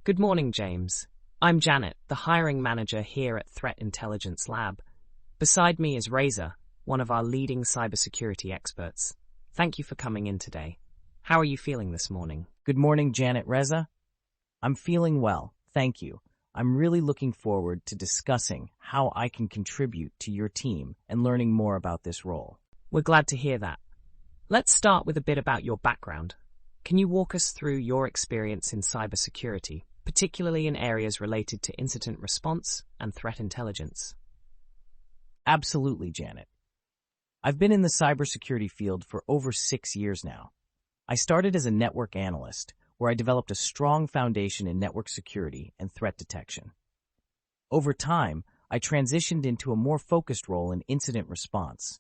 Good morning, James. I'm Janet, the hiring manager here at Threat Intelligence Lab. Beside me is Reza, one of our leading cybersecurity experts. Thank you for coming in today. How are you feeling this morning? Good morning, Janet. Reza. I'm feeling well, thank you. I'm really looking forward to discussing how I can contribute to your team and learning more about this role. We're glad to hear that. Let's start with a bit about your background. Can you walk us through your experience in cybersecurity, particularly in areas related to incident response and threat intelligence? Absolutely, Janet. I've been in the cybersecurity field for over 6 years now. I started as a network analyst, where I developed a strong foundation in network security and threat detection. Over time, I transitioned into a more focused role in incident response,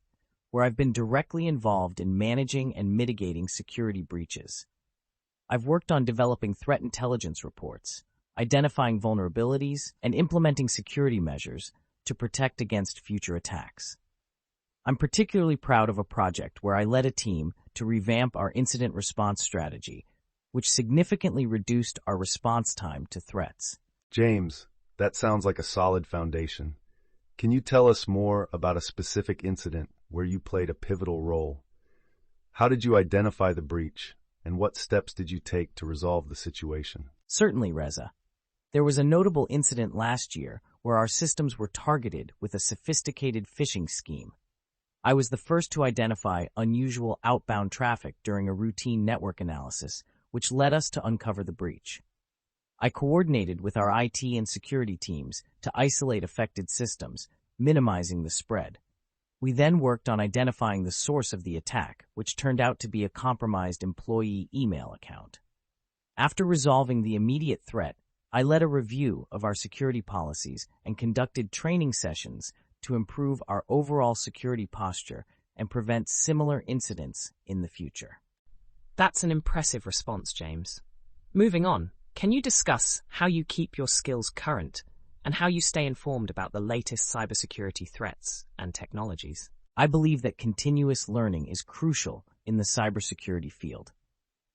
where I've been directly involved in managing and mitigating security breaches. I've worked on developing threat intelligence reports, identifying vulnerabilities, and implementing security measures to protect against future attacks. I'm particularly proud of a project where I led a team to revamp our incident response strategy, which significantly reduced our response time to threats. James, that sounds like a solid foundation. Can you tell us more about a specific incident where you played a pivotal role? How did you identify the breach, and what steps did you take to resolve the situation? Certainly, Reza. There was a notable incident last year where our systems were targeted with a sophisticated phishing scheme. I was the first to identify unusual outbound traffic during a routine network analysis, which led us to uncover the breach. I coordinated with our IT and security teams to isolate affected systems, minimizing the spread. We then worked on identifying the source of the attack, which turned out to be a compromised employee email account. After resolving the immediate threat, I led a review of our security policies and conducted training sessions to improve our overall security posture and prevent similar incidents in the future. That's an impressive response, James. Moving on, can you discuss how you keep your skills current and how you stay informed about the latest cybersecurity threats and technologies? I believe that continuous learning is crucial in the cybersecurity field.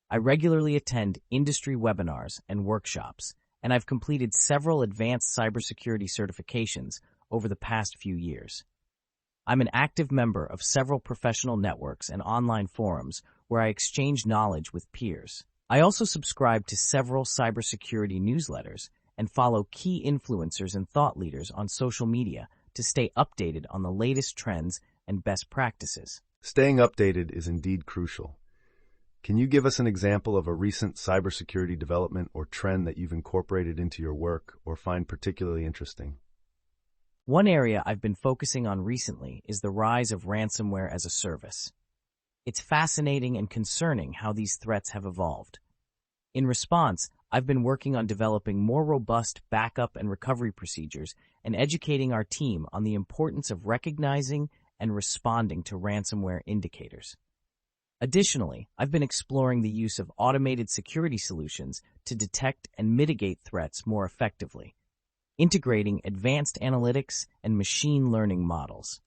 I regularly attend industry webinars and workshops, and I've completed several advanced cybersecurity certifications over the past few years. I'm an active member of several professional networks and online forums where I exchange knowledge with peers. I also subscribe to several cybersecurity newsletters and follow key influencers and thought leaders on social media to stay updated on the latest trends and best practices. Staying updated is indeed crucial. Can you give us an example of a recent cybersecurity development or trend that you've incorporated into your work or find particularly interesting? One area I've been focusing on recently is the rise of ransomware-as-a-service. It's fascinating and concerning how these threats have evolved. In response, I've been working on developing more robust backup and recovery procedures and educating our team on the importance of recognizing and responding to ransomware indicators. Additionally, I've been exploring the use of automated security solutions to detect and mitigate threats more effectively, integrating advanced analytics and machine learning models.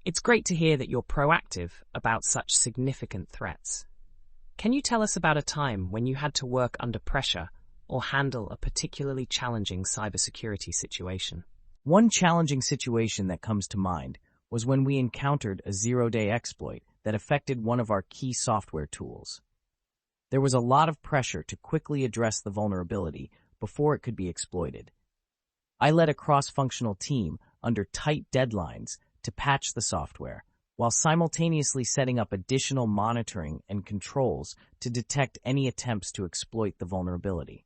It's great to hear that you're proactive about such significant threats. Can you tell us about a time when you had to work under pressure or handle a particularly challenging cybersecurity situation? One challenging situation that comes to mind was when we encountered a zero-day exploit that affected one of our key software tools. There was a lot of pressure to quickly address the vulnerability before it could be exploited. I led a cross-functional team under tight deadlines to patch the software, while simultaneously setting up additional monitoring and controls to detect any attempts to exploit the vulnerability.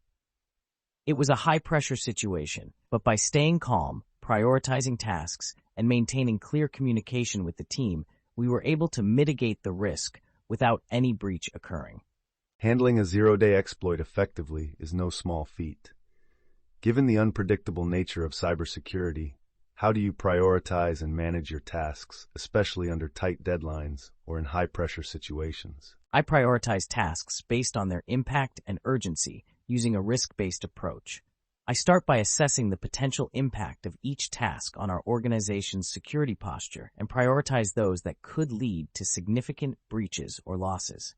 It was a high-pressure situation, but by staying calm, prioritizing tasks, and maintaining clear communication with the team, we were able to mitigate the risk without any breach occurring. Handling a zero-day exploit effectively is no small feat. Given the unpredictable nature of cybersecurity, how do you prioritize and manage your tasks, especially under tight deadlines or in high-pressure situations? I prioritize tasks based on their impact and urgency using a risk-based approach. I start by assessing the potential impact of each task on our organization's security posture and prioritize those that could lead to significant breaches or losses.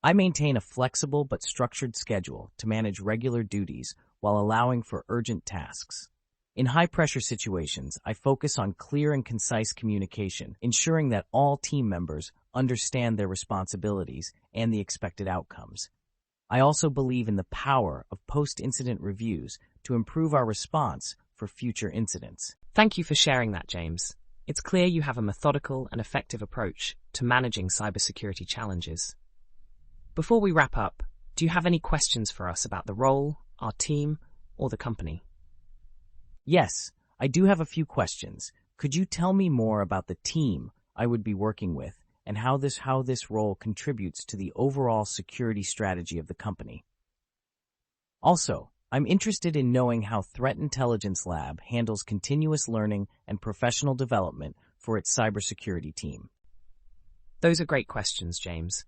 I maintain a flexible but structured schedule to manage regular duties while allowing for urgent tasks. In high-pressure situations, I focus on clear and concise communication, ensuring that all team members understand their responsibilities and the expected outcomes. I also believe in the power of post-incident reviews to improve our response for future incidents. Thank you for sharing that, James. It's clear you have a methodical and effective approach to managing cybersecurity challenges. Before we wrap up, do you have any questions for us about the role, our team, or the company? Yes, I do have a few questions. Could you tell me more about the team I would be working with and how this role contributes to the overall security strategy of the company? Also, I'm interested in knowing how Threat Intelligence Lab handles continuous learning and professional development for its cybersecurity team. Those are great questions, James.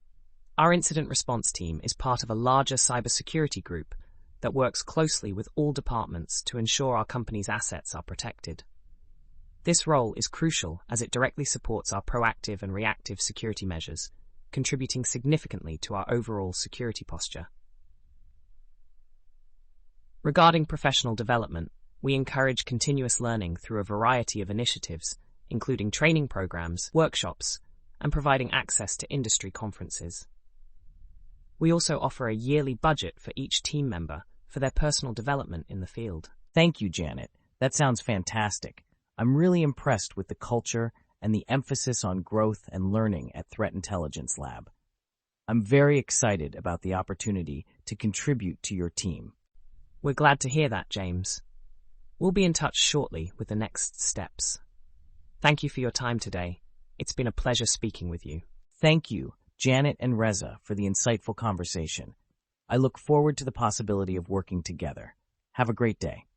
Our incident response team is part of a larger cybersecurity group that works closely with all departments to ensure our company's assets are protected. This role is crucial as it directly supports our proactive and reactive security measures, contributing significantly to our overall security posture. Regarding professional development, we encourage continuous learning through a variety of initiatives, including training programs, workshops, and providing access to industry conferences. We also offer a yearly budget for each team member for their personal development in the field. Thank you, Janet. That sounds fantastic. I'm really impressed with the culture and the emphasis on growth and learning at Threat Intelligence Lab. I'm very excited about the opportunity to contribute to your team. We're glad to hear that, James. We'll be in touch shortly with the next steps. Thank you for your time today. It's been a pleasure speaking with you. Thank you, Janet and Reza, for the insightful conversation. I look forward to the possibility of working together. Have a great day.